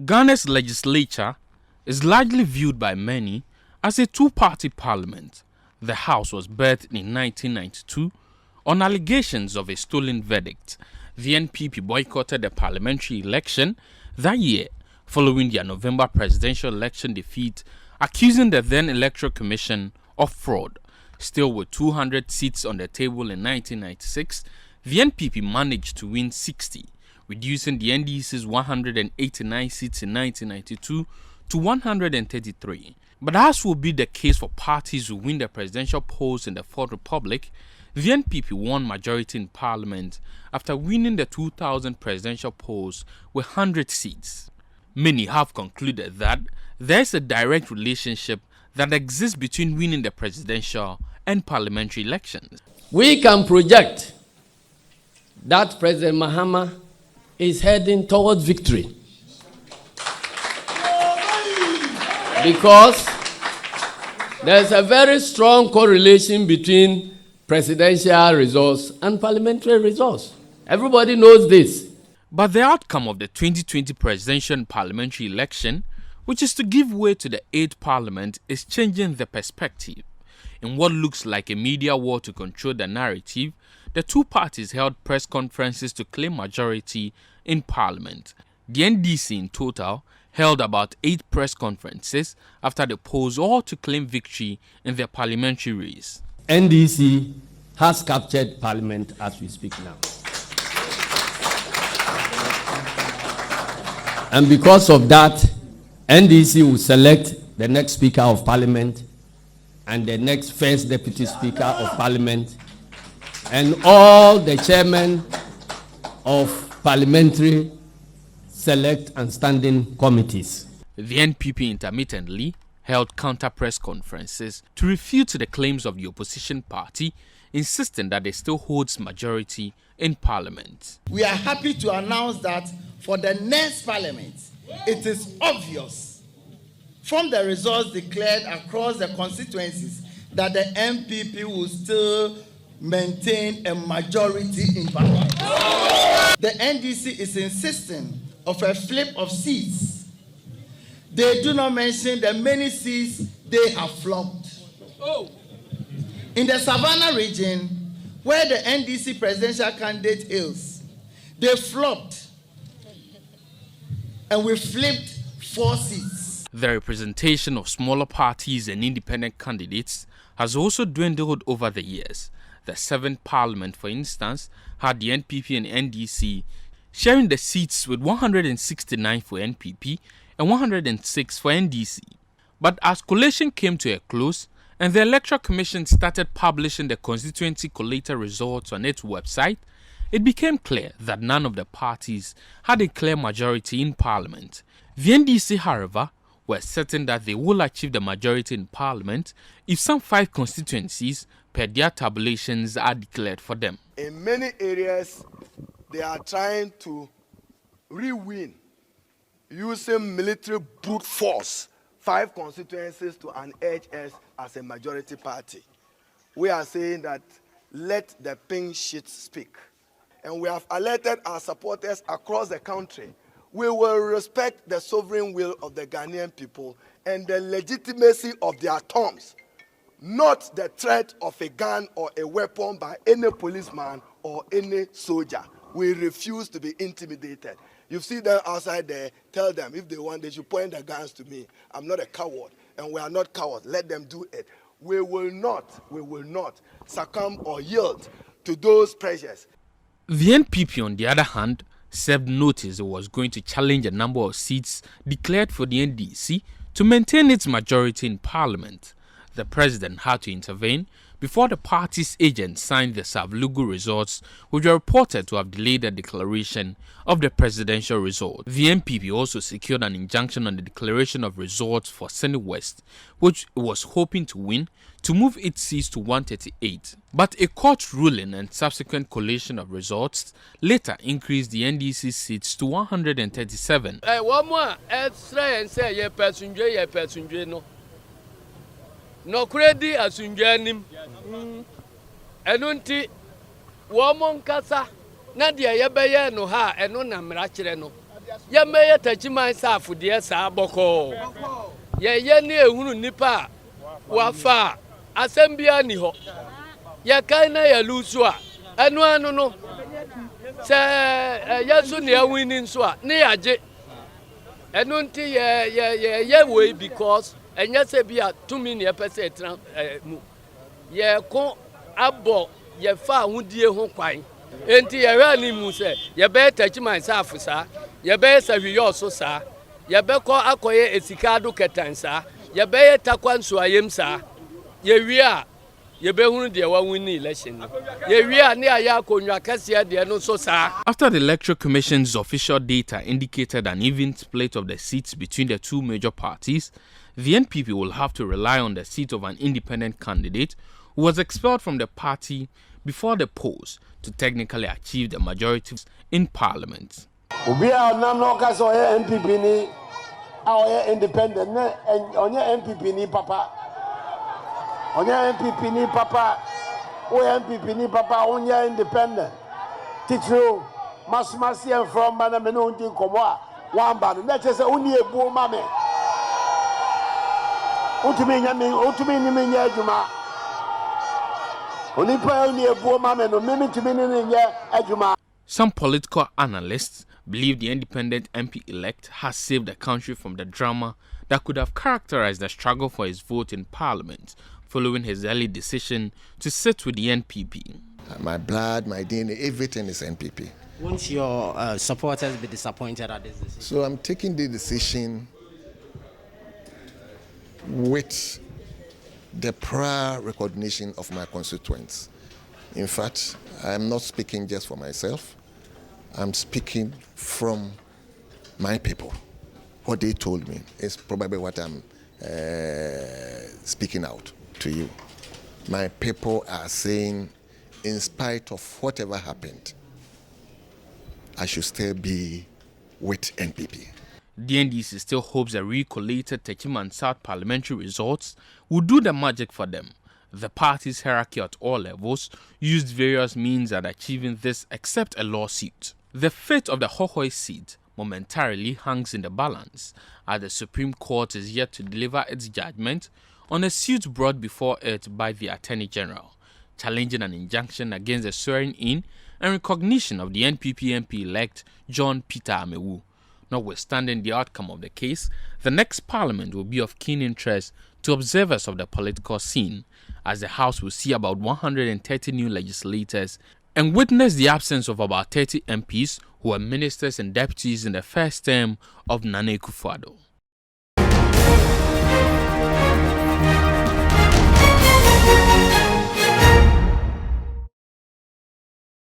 Ghana's legislature is largely viewed by many as a two-party parliament. The House was birthed in 1992 on allegations of a stolen verdict. The NPP boycotted the parliamentary election that year following their November presidential election defeat, accusing the then Electoral Commission of fraud. Still, with 200 seats on the table in 1996, the NPP managed to win 60, reducing the NDC's 189 seats in 1992 to 133. But as will be the case for parties who win the presidential polls in the Fourth Republic, the NPP won majority in parliament after winning the 2000 presidential polls with 100 seats. Many have concluded that there is a direct relationship that exists between winning the presidential and parliamentary elections. We can project that President Mahama is heading towards victory because there's a very strong correlation between presidential results and parliamentary results. Everybody knows this. But the outcome of the 2020 presidential and parliamentary election, which is to give way to the 8th parliament, is changing the perspective. In what looks like a media war to control the narrative, the two parties held press conferences to claim majority in parliament. The NDC in total held about 8 press conferences after the polls, all to claim victory in their parliamentary race. NDC has captured parliament as we speak now. And because of that, NDC will select the next Speaker of Parliament and the next First Deputy Speaker of Parliament and all the chairmen of parliamentary select and standing committees. The NPP intermittently held counter press conferences to refute the claims of the opposition party, insisting that it still holds majority in parliament. We are happy to announce that for the next parliament, it is obvious from the results declared across the constituencies that the NPP will still maintain a majority in parliament. The NDC is insisting of a flip of seats. They do not mention the many seats they have flopped. In the Savannah region, where the NDC presidential candidate is, they flopped and we flipped 4 seats. The representation of smaller parties and independent candidates has also dwindled over the years. The 7th Parliament, for instance, had the NPP and NDC sharing the seats with 169 for NPP and 106 for NDC. But as collation came to a close and the Electoral Commission started publishing the constituency collator results on its website, it became clear that none of the parties had a clear majority in Parliament. The NDC, however, were certain that they will achieve the majority in Parliament if some 5 constituencies per their tabulations are declared for them. In many areas, they are trying to re-win using military brute force 5 constituencies to enlarge us as a majority party. We are saying that let the pink sheet speak. And we have alerted our supporters across the country. We will respect the sovereign will of the Ghanaian people and the legitimacy of their terms, not the threat of a gun or a weapon by any policeman or any soldier. We refuse to be intimidated. You see them outside there, tell them if they want, they should point their guns to me. I'm not a coward, and we are not cowards. Let them do it. We will not succumb or yield to those pressures. The NPP, on the other hand, served notice it was going to challenge a number of seats declared for the NDC to maintain its majority in Parliament. The president had to intervene before the party's agents signed the Savlugu results, which were reported to have delayed the declaration of the presidential result. The NPP also secured an injunction on the declaration of results for Senate West, which it was hoping to win to move its seats to 138. But a court ruling and subsequent collation of results later increased the NDC seats to 137. No credit as unjanim. Enunti womon kasa na dia yebeye no ha eno na mrachire no. ya meye tachiman safu de sa boko ye ne ehunu nipa wafa asembia ni ho ya kai na ya lusu a anu no se yesu ne awini nso a ne yaje enu nti ye we because enya se bia 2 million pese tran mu ye ko abo ye fa ahudie ho kwan enti ye ra ni mu se ye be tachiman safu sa ye be sahwiyo so sa ye be ko akoye esikado ketansa ye be ye takwanso ayem sa ye wi a ye be hunu de wa win election ye wi a ne aya akonwa kase de no so sa. After the Electoral Commission's official data indicated an even split of the seats between the two major parties, the NPP will have to rely on the seat of an independent candidate who was expelled from the party before the polls to technically achieve the majority in parliament. Obi a nam no ka so NPP ni a o independent na onye NPP ni papa onye NPP ni papa o NPP ni papa onye independent titro masmasi en from bana me no ndi komo a wamba no na chese uni ebu ma me utumi ni me nya adwuma onipa uni ebu ma me no me tumi ni nya adwuma. Some political analysts believe the independent MP-elect has saved the country from the drama that could have characterized the struggle for his vote in parliament following his early decision to sit with the NPP. My blood, my DNA, everything is NPP. Won't your supporters be disappointed at this decision? So I'm taking the decision with the prior recognition of my constituents. In fact, I'm not speaking just for myself. I'm speaking from my people. What they told me is probably what I'm speaking out to you. My people are saying, in spite of whatever happened, I should still be with NPP. The NDC still hopes the recollated Techiman South parliamentary results will do the magic for them. The party's hierarchy at all levels used various means at achieving this except a lawsuit. The fate of the Hohoi seat momentarily hangs in the balance as the Supreme Court is yet to deliver its judgment on a suit brought before it by the Attorney General, challenging an injunction against the swearing-in and recognition of the NPP MP-elect John Peter Amewu. Notwithstanding the outcome of the case, the next parliament will be of keen interest to observers of the political scene, as the House will see about 130 new legislators and witness the absence of about 30 MPs who were ministers and deputies in the first term of Nana Akufo-Addo.